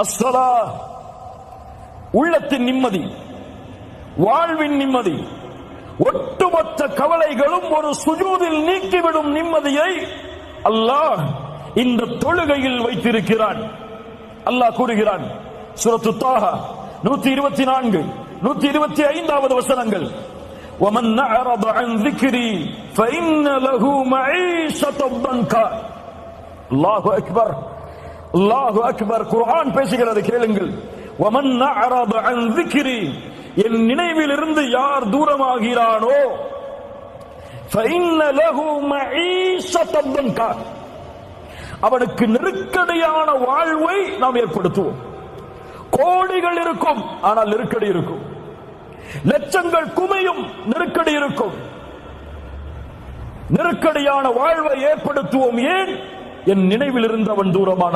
அஸ்ஸலா, உள்ளத்தின் நிம்மதி, வாழ்வின் நிம்மதி, ஒட்டுமொத்த கவலைகளும் ஒரு சுஜூதில் நீக்கிவிடும் நிம்மதியை அல்லாஹ் இந்த தொழுகையில் வைத்திருக்கிறான். அல்லாஹ் கூறுகிறான் சூரத்து தாஹா 124 125 வசனங்கள், وَمَنْ أَعْرَضَ عَنْ ذِكْرِي فَإِنَّ لَهُ مَعِيشَةً ضَنْكًا. அல்லாஹு அக்பர், அல்லாஹு அக்பர். குர்ஆன் பேசுகிறது, கேளுங்கள். وَمَنْ أَعْرَضَ عَنْ ذِكْرِي, என் நினைவில் இருந்து யார் தூரமாகிறானோ فَإِنَّ لَهُ مَعِيشَةً ضَنْكًا, அவனுக்கு நெருக்கடியான வாழ்வை நாம் ஏற்படுத்துவோம். கோடிகள் இருக்கும், ஆனால் நெருக்கடி இருக்கும். லட்சங்கள் குமையும், நெருக்கடி இருக்கும். நெருக்கடியான வாழ்வை ஏற்படுத்துவோம். ஏன்? என் நினைவில் இருந்து அவன் தூரமான